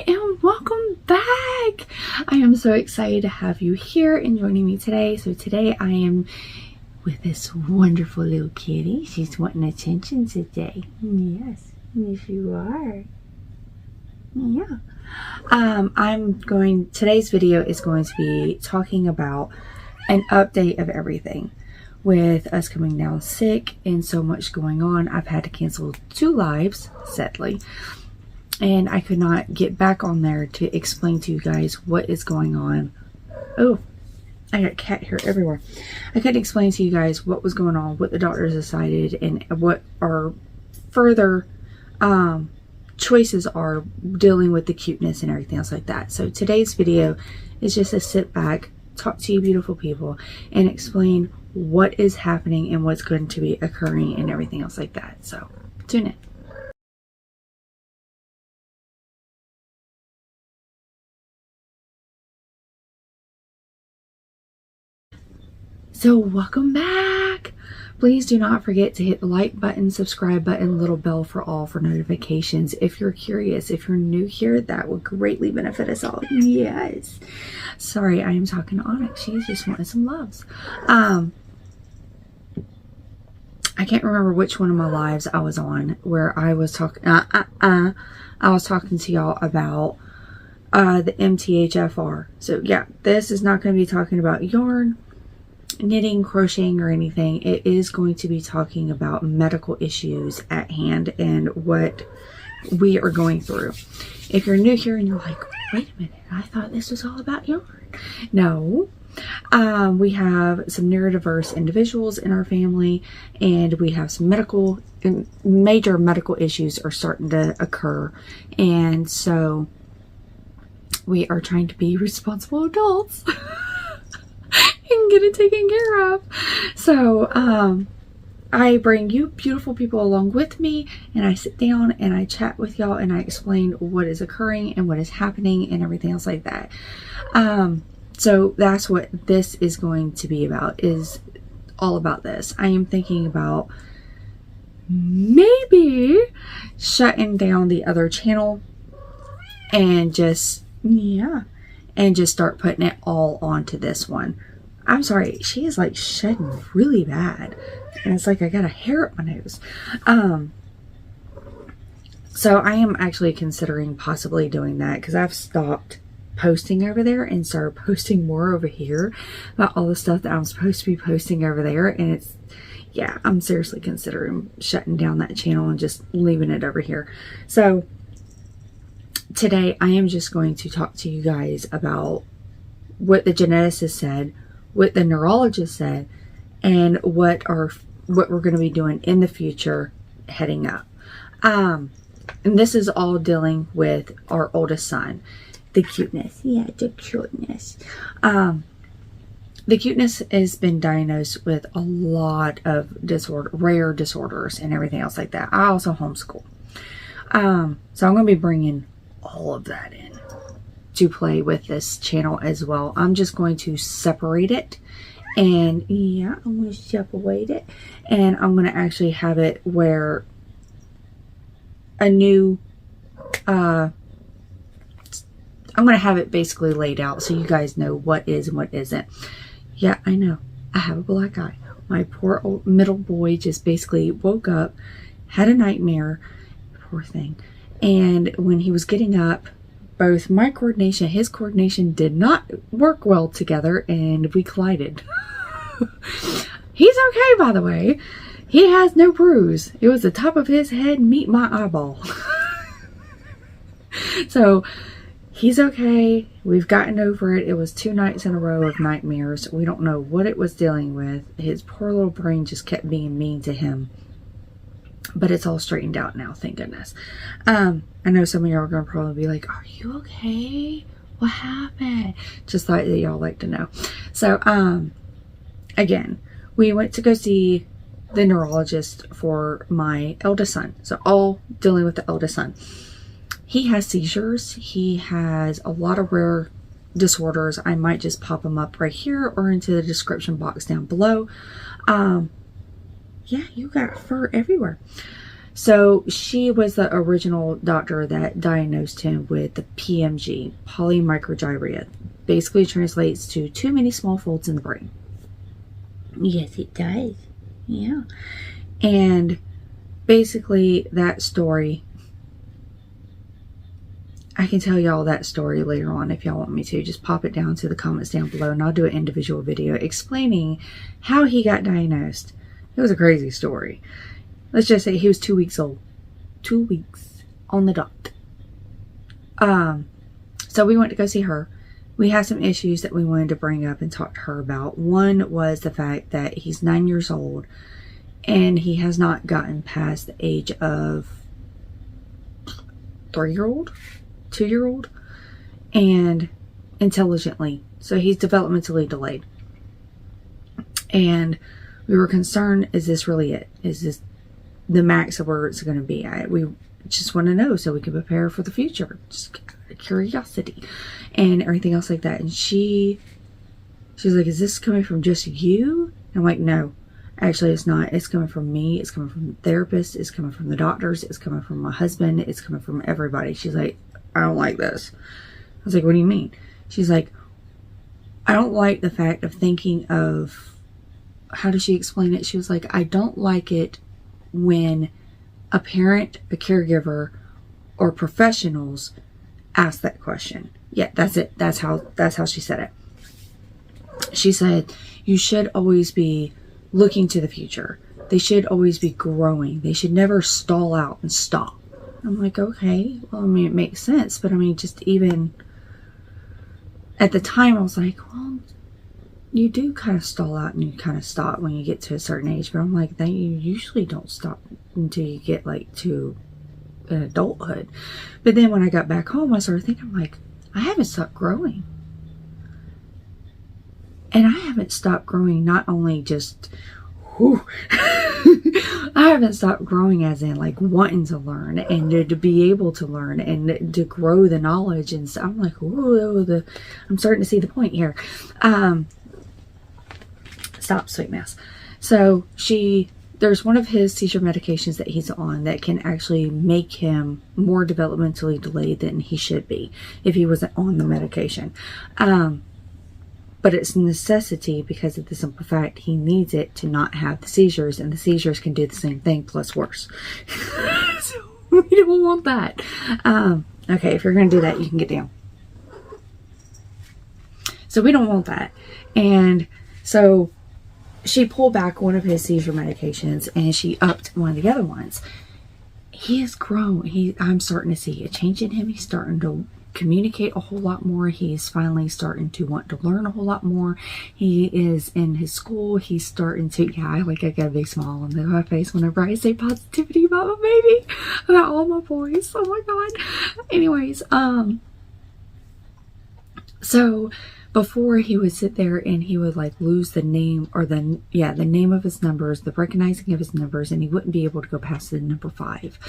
and welcome back. I am so excited to have you here and joining me today. So today I am with this wonderful little kitty. She's wanting attention today. Yes you are. Yeah. Today's video is going to be talking about an update of everything. With us coming down sick and so much going on, I've had to cancel 2 lives, sadly. And I could not get back on there to explain to you guys what is going on. Oh, I got cat hair everywhere. I couldn't explain to you guys what was going on, what the doctors decided, and what our further choices are dealing with the cuteness and everything else like that. So today's video is just to sit back, talk to you beautiful people, and explain what is happening and what's going to be occurring and everything else like that. So tune in. So welcome back. Please do not forget to hit the like button, subscribe button, little bell for all for notifications. If you're curious, if you're new here, that would greatly benefit us all. Yes. Sorry, I am talking to Onyx. She's just wanting some loves. I can't remember which one of my lives I was on where I was talking. I was talking to y'all about the MTHFR. So yeah, this is not going to be talking about yarn, knitting, crocheting, or anything. It is going to be talking about medical issues at hand and what we are going through. If you're new here and you're like, wait a minute, I thought this was all about yarn. No. We have some neurodiverse individuals in our family, and we have some major medical issues are starting to occur. And so we are trying to be responsible adults and get it taken care of. So I bring you beautiful people along with me, and I sit down and I chat with y'all and I explain what is occurring and what is happening and everything else like that. So that's what this is going to be about, is all about this. I am thinking about maybe shutting down the other channel and just start putting it all onto this one. I'm sorry, she is like shedding really bad, and it's like I got a hair up my nose. So I am actually considering possibly doing that, because I've stopped posting over there and started posting more over here about all the stuff that I'm supposed to be posting over there. And it's, yeah, I'm seriously considering shutting down that channel and just leaving it over here. So today I am just going to talk to you guys about what the geneticist said, what the neurologist said, and what we're going to be doing in the future heading up. And this is all dealing with our oldest son. The cuteness. Yeah, the cuteness. The cuteness has been diagnosed with a lot of rare disorders and everything else like that. I also homeschool. So I'm going to be bringing all of that in to play with this channel as well. I'm just going to separate it, and yeah, I'm going to separate it, and I'm going to actually have it where a new I'm going to have it basically laid out so you guys know what is and what isn't. Yeah, I know. I have a black eye. My poor old middle boy just basically woke up, had a nightmare. Poor thing. And when he was getting up, both his coordination did not work well together, and we collided. He's okay, by the way. He has no bruise. It was the top of his head meet my eyeball. So he's okay. We've gotten over it. It was 2 nights in a row of nightmares. We don't know what it was dealing with. His poor little brain just kept being mean to him. But it's all straightened out now, thank goodness. I know some of y'all are going to probably be like, are you okay? What happened? Just like that y'all like to know. So, again, we went to go see the neurologist for my eldest son. So all dealing with the eldest son. He has seizures. He has a lot of rare disorders. I might just pop them up right here or into the description box down below. Yeah, you got fur everywhere. So she was the original doctor that diagnosed him with the PMG, Polymicrogyria. Basically translates to too many small folds in the brain. Yes, it does. Yeah. And basically that story, I can tell y'all that story later on if y'all want me to. Just pop it down to the comments down below and I'll do an individual video explaining how he got diagnosed. It was a crazy story. Let's just say he was 2 weeks old. 2 weeks on the dot. So we went to go see her. We had some issues that we wanted to bring up and talk to her about. One was the fact that he's 9 years old and he has not gotten past the age of 3-year-old, 2-year-old, and intelligently. So he's developmentally delayed. And we were concerned, is this really it? Is this the max of where it's going to be at? We just want to know so we can prepare for the future. Just curiosity and everything else like that. And she's like, is this coming from just you? I'm like, no, actually it's not. It's coming from me. It's coming from the therapist. It's coming from the doctors. It's coming from my husband. It's coming from everybody. She's like, I don't like this. I was like, what do you mean? She's like, I don't like the fact of thinking of, how does she explain it? She was like, I don't like it when a parent, a caregiver, or professionals ask that question. Yeah, that's it. That's how she said it. She said, you should always be looking to the future. They should always be growing. They should never stall out and stop. I'm like, okay, well, I mean, it makes sense. But I mean, just even at the time, I was like, well, you do kind of stall out and you kind of stop when you get to a certain age. But I'm like, then you usually don't stop until you get like to an adulthood. But then when I got back home, I started thinking, I'm like, I haven't stopped growing. And I haven't stopped growing, not only just, I haven't stopped growing as in like wanting to learn and to be able to learn and to grow the knowledge. And so I'm like, whoa, I'm starting to see the point here. Stop, sweet mouse. So there's one of his seizure medications that he's on that can actually make him more developmentally delayed than he should be if he wasn't on the medication. But it's a necessity because of the simple fact he needs it to not have the seizures, and the seizures can do the same thing plus worse. So we don't want that. Okay, if you're going to do that, you can get down. So we don't want that. And so she pulled back one of his seizure medications and she upped one of the other ones. He has grown. I'm starting to see a change in him. He's starting to communicate a whole lot more. He's finally starting to want to learn a whole lot more. He is in his school. He's starting to, I got a big smile on my face whenever I say positivity about my baby, about all my boys. Oh my God. Anyways, so before he would sit there and he would like lose the name or the name of his numbers, the recognizing of his numbers, and he wouldn't be able to go past the number 5.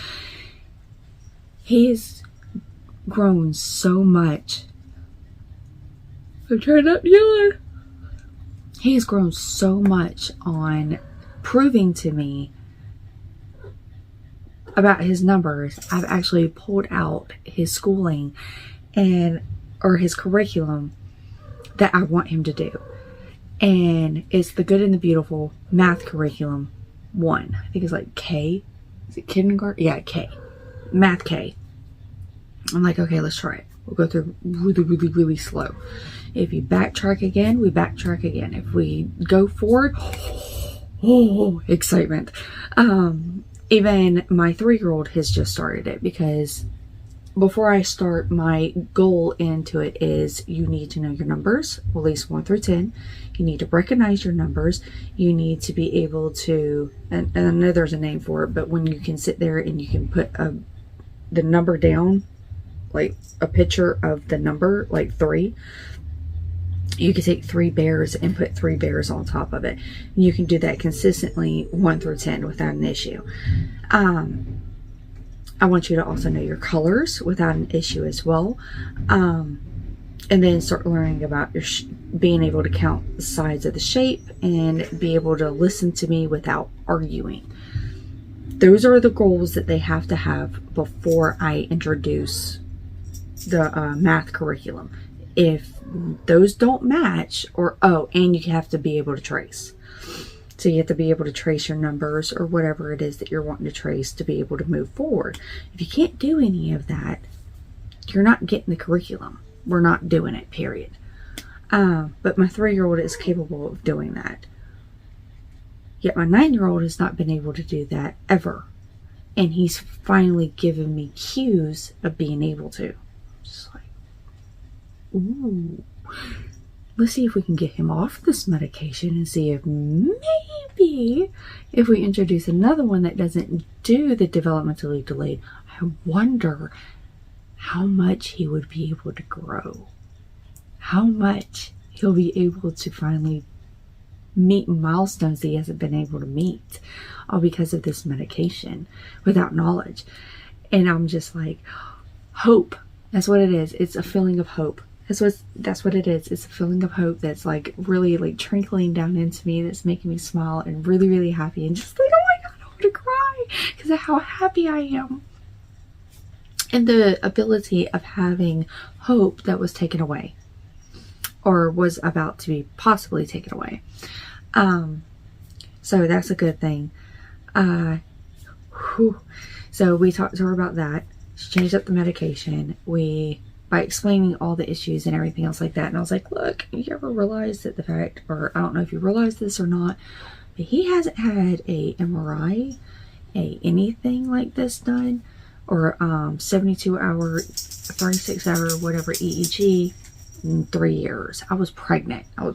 He has grown so much. I'm trying not to yell. He has grown so much on proving to me about his numbers. I've actually pulled out his schooling or his curriculum that I want him to do. And it's the Good and the Beautiful math curriculum 1. I think it's like K. Is it kindergarten? Yeah, K. Math K. I'm like, okay, let's try it. We'll go through really, really, really slow. If you backtrack again, we backtrack again. If we go forward, excitement. Even my 3-year-old has just started it because before I start, my goal into it is you need to know your numbers, at least 1 through 10. You need to recognize your numbers. You need to be able to, and I know there's a name for it, but when you can sit there and you can put the number down, like a picture of the number, like 3. You can take 3 bears and put 3 bears on top of it. And you can do that consistently 1 through 10 without an issue. I want you to also know your colors without an issue as well. And then start learning about your being able to count the sides of the shape and be able to listen to me without arguing. those are the goals that they have to have before I introduce the math curriculum. If those don't match, or and you have to be able to trace. So you have to be able to trace your numbers or whatever it is that you're wanting to trace to be able to move forward. If you can't do any of that, you're not getting the curriculum. We're not doing it, period. But my 3-year-old is capable of doing that. Yet my 9-year-old has not been able to do that ever. And he's finally given me cues of being able to. Just like, ooh. Let's see if we can get him off this medication and see if maybe if we introduce another one that doesn't do the developmentally delayed, I wonder how much he would be able to grow. How much he'll be able to finally meet milestones that he hasn't been able to meet, all because of this medication without knowledge. And I'm just like, hope. That's what it is. It's a feeling of hope. That's what it is. It's a feeling of hope that's like really like trickling down into me, that's making me smile and really, really happy, and just like, oh my God, I want to cry because of how happy I am. And the ability of having hope that was taken away, or was about to be possibly taken away. So that's a good thing. So we talked to her about that. She changed up the medication. By explaining all the issues and everything else like that. And I was like, look, you ever realize that the fact, or I don't know if you realize this or not, but he hasn't had a MRI, anything like this done, or 72 hour, 36 hour, whatever EEG in 3 years. I was pregnant. I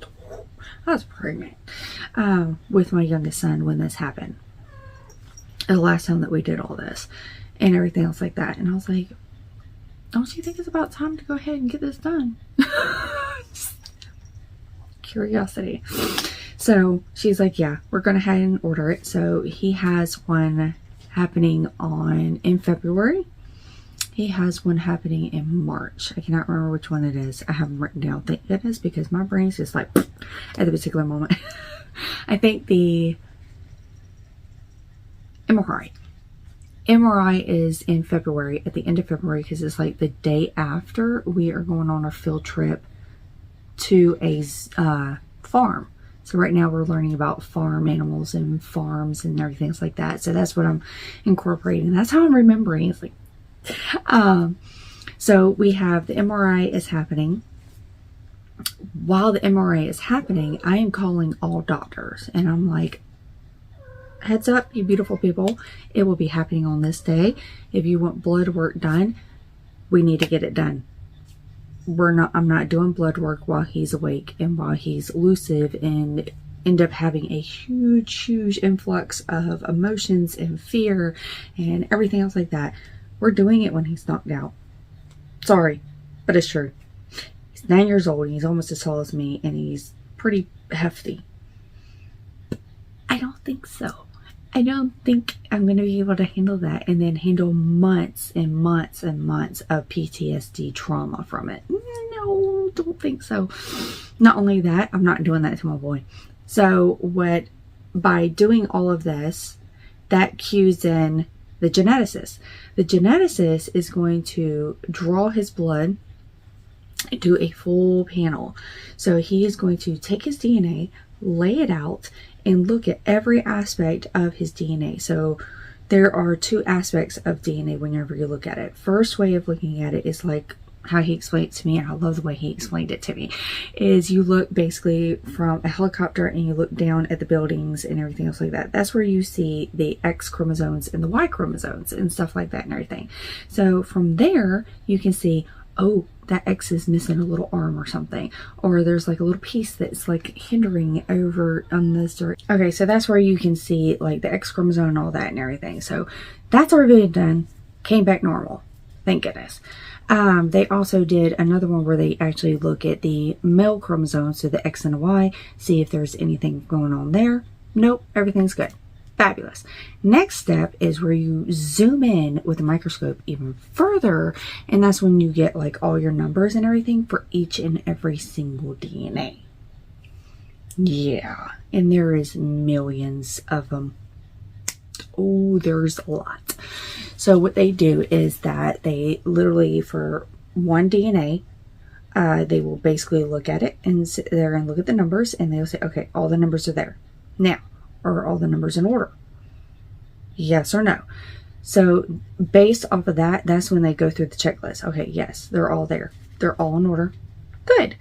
was pregnant with my youngest son when this happened. The last time that we did all this and everything else like that. And I was like, don't you think it's about time to go ahead and get this done? Curiosity. So she's like, yeah, we're going to head and order it. So he has one happening in February. He has one happening in March. I cannot remember which one it is. I have them written down, thank goodness, because my brain is just like at the particular moment. I think the MRI is in February, at the end of February, because it's like the day after we are going on our field trip to a farm. So right now we're learning about farm animals and farms and everything like that. So that's what I'm incorporating. That's how I'm remembering. It's like, so we have the MRI is happening. While the MRI is happening, I am calling all doctors, and I'm like, heads up, you beautiful people, it will be happening on this day. If you want blood work done, we need to get it done. I'm not doing blood work while he's awake and while he's lucid and end up having a huge influx of emotions and fear and everything else like that. We're doing it when he's knocked out. Sorry, but it's true. He's 9 years old and he's almost as tall as me, and he's pretty hefty. I don't think so. I don't think I'm going to be able to handle that and then handle months and months and months of PTSD trauma from it. No, don't think so. Not only that, I'm not doing that to my boy. So by doing all of this, that cues in the geneticist. The geneticist is going to draw his blood, do a full panel. So he is going to take his DNA, lay it out, and look at every aspect of his DNA. So there are 2 aspects of DNA whenever you look at it. First way of looking at it is like how he explained it to me, and I love the way he explained it to me, is you look basically from a helicopter and you look down at the buildings and everything else like that. That's where you see the X chromosomes and the Y chromosomes and stuff like that and everything. So from there, you can see, oh, that X is missing a little arm or something, or there's like a little piece that's like hindering over on this direction. Okay, so that's where you can see like the X chromosome and all that and everything. So that's already been done, came back normal, thank goodness. They also did another one where they actually look at the male chromosomes, so the X and the Y, see if there's anything going on there. Nope, everything's good. Fabulous. Next step is where you zoom in with a microscope even further, and that's when you get like all your numbers and everything for each and every single DNA. Yeah, and there is millions of them. Oh, there's a lot. So what they do is that they literally, for one DNA, they will basically look at it and sit there and look at the numbers, and they'll say, okay, all the numbers are there. Now, are all the numbers in order? Yes or no? So based off of that, that's when they go through the checklist. Okay, yes, they're all there. They're all in order. Good.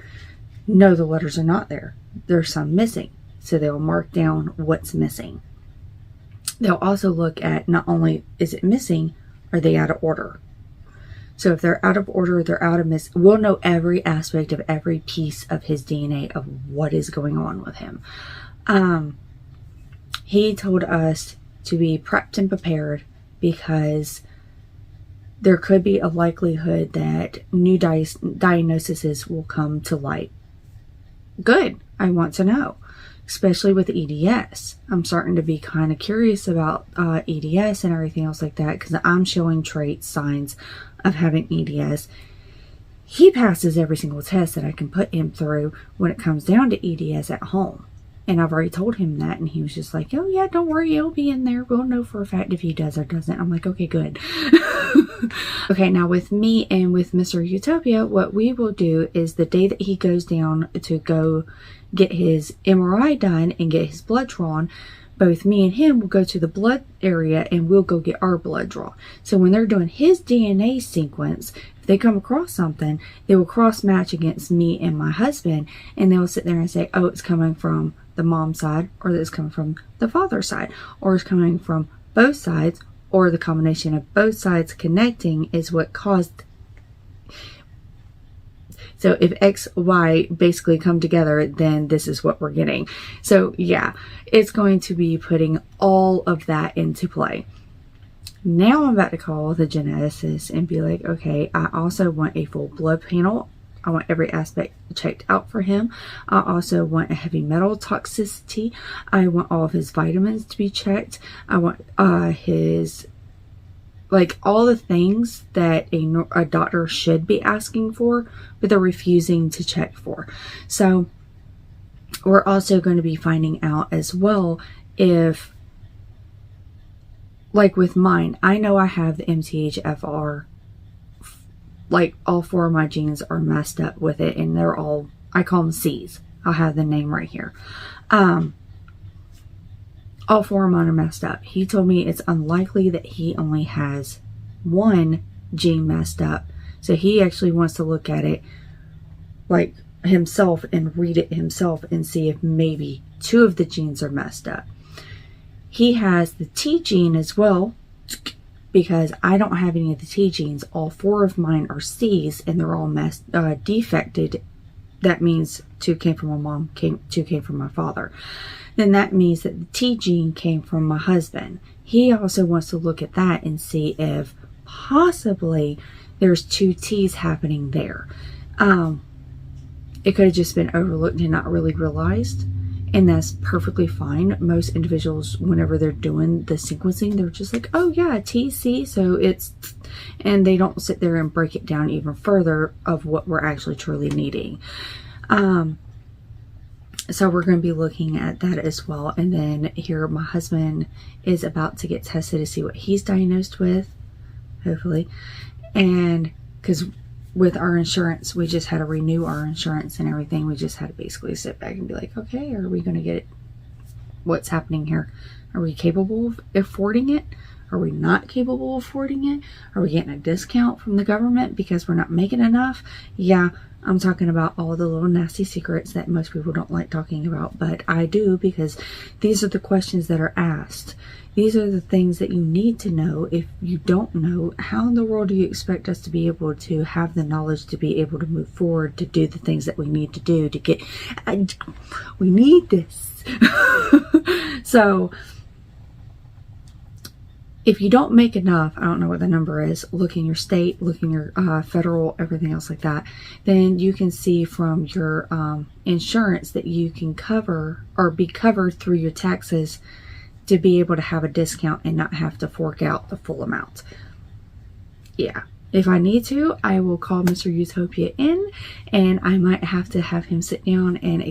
No, the letters are not there. There's some missing. So they'll mark down what's missing. They'll also look at not only is it missing, are they out of order? So if they're out of order, they're out of we'll know every aspect of every piece of his DNA of what is going on with him. He told us to be prepped and prepared because there could be a likelihood that new diagnoses will come to light. Good. I want to know, especially with EDS. I'm starting to be kind of curious about EDS and everything else like that because I'm showing traits, signs of having EDS. He passes every single test that I can put him through when it comes down to EDS at home. And I've already told him that, and he was just like, oh yeah, don't worry, it'll be in there. We'll know for a fact if he does or doesn't. I'm like, okay, good. Okay, now with me and with Mr. Utopia, what we will do is the day that he goes down to go get his MRI done and get his blood drawn, both me and him will go to the blood area and we'll go get our blood drawn. So when they're doing his DNA sequence, if they come across something, they will cross match against me and my husband, and they'll sit there and say, oh, it's coming from the mom's side, or it's coming from the father's side, or it's coming from both sides, or the combination of both sides connecting is what caused. So if X, Y basically come together, then this is what we're getting. So yeah, it's going to be putting all of that into play. Now I'm about to call the geneticist and be like, okay, I also want a full blood panel. I want every aspect checked out for him. I also want a heavy metal toxicity. I want all of his vitamins to be checked. I want his, like, all the things that a doctor should be asking for, but they're refusing to check for. So we're also going to be finding out as well if, like with mine, I know I have the MTHFR. Like, all 4 of my genes are messed up with it, and they're all, I call them C's. I'll have the name right here. All 4 of mine are messed up. He told me it's unlikely that he only has 1 gene messed up. So he actually wants to look at it like himself and read it himself and see if maybe 2 of the genes are messed up. He has the T gene as well, because I don't have any of the T genes. All 4 of mine are C's, and they're all defected. That means 2 came from my mom, 2 came from my father. Then that means that the T gene came from my husband. He also wants to look at that and see if possibly there's 2 T's happening there. It could have just been overlooked and not really realized. And that's perfectly fine. Most individuals, whenever they're doing the sequencing, they're just like, oh yeah, TC, so it's, and they don't sit there and break it down even further of what we're actually truly needing. So we're going to be looking at that as well. And then here, my husband is about to get tested to see what he's diagnosed with, hopefully. And because with our insurance, we just had to renew our insurance and everything. We just had to basically sit back and be like, okay, are we going to get it? What's happening here? Are we capable of affording it? Are we not capable of affording it? Are we getting a discount from the government because we're not making enough? Yeah, I'm talking about all the little nasty secrets that most people don't like talking about, but I do, because these are the questions that are asked. These are the things that you need to know. If you don't know, how in the world do you expect us to be able to have the knowledge to be able to move forward, to do the things that we need to do to get, we need this. So if you don't make enough, I don't know what the number is, look in your state, look in your federal, everything else like that, then you can see from your insurance that you can cover or be covered through your taxes to be able to have a discount and not have to fork out the full amount. Yeah, if I need to, I will call Mr. Utopia in, and I might have to have him sit down and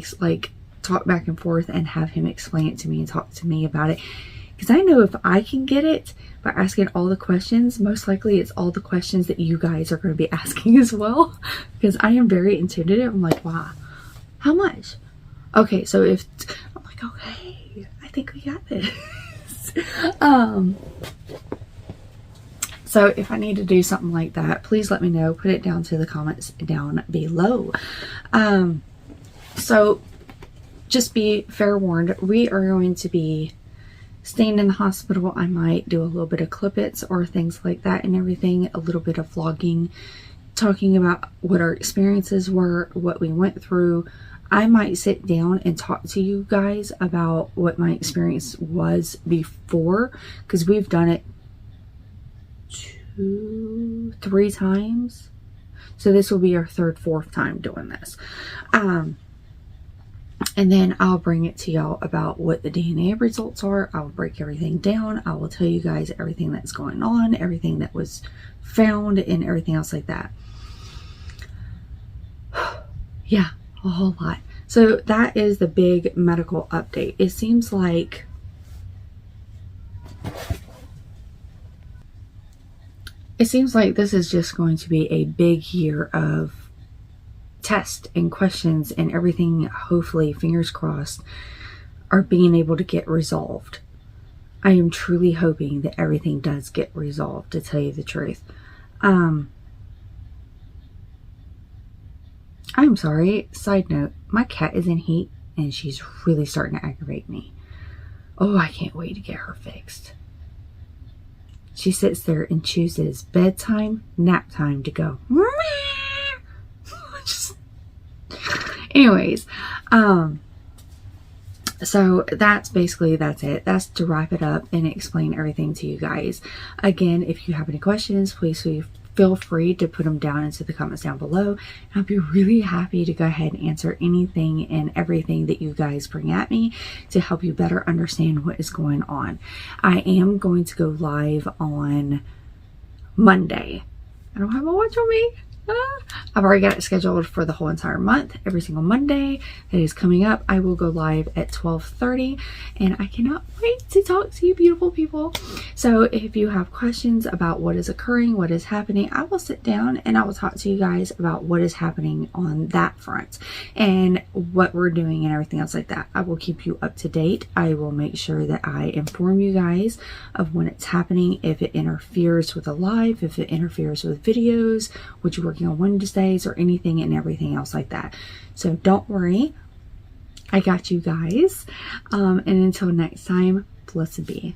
talk back and forth and have him explain it to me and talk to me about it. Because I know if I can get it by asking all the questions, most likely it's all the questions that you guys are going to be asking as well. Because I am very intuitive. I'm like, wow, how much? Okay, so if I'm like, okay, I think we got this. So if I need to do something like that, please let me know. Put it down to the comments down below. So just be fair warned, we are going to be staying in the hospital. I might do a little bit of clip-its or things like that and everything, a little bit of vlogging, talking about what our experiences were, what we went through. I might sit down and talk to you guys about what my experience was before, because we've done it 2-3 times. So this will be our 3rd, 4th time doing this. And then I'll bring it to y'all about what the DNA results are. I'll break everything down. I will tell you guys everything that's going on, everything that was found, and everything else like that. Yeah, a whole lot. So that is the big medical update. It seems like this is just going to be a big year of tests and questions and everything, hopefully, fingers crossed, are being able to get resolved. I am truly hoping that everything does get resolved, to tell you the truth. I'm sorry, side note, my cat is in heat and she's really starting to aggravate me. Oh, I can't wait to get her fixed. She sits there and chooses bedtime, nap time to go. Anyways, so that's it. That's to wrap it up and explain everything to you guys. Again, if you have any questions, please feel free to put them down into the comments down below. And I'll be really happy to go ahead and answer anything and everything that you guys bring at me to help you better understand what is going on. I am going to go live on Monday. I don't have a watch on me. I've already got it scheduled for the whole entire month. Every single Monday that is coming up, I will go live at 12:30, and I cannot wait to talk to you beautiful people. So if you have questions about what is occurring, what is happening, I will sit down and I will talk to you guys about what is happening on that front and what we're doing and everything else like that. I will keep you up to date. I will make sure that I inform you guys of when it's happening, if it interferes with a live, if it interferes with videos, what you're working on Wednesdays, or anything and everything else like that. So don't worry, I got you guys. And until next time, blessed be.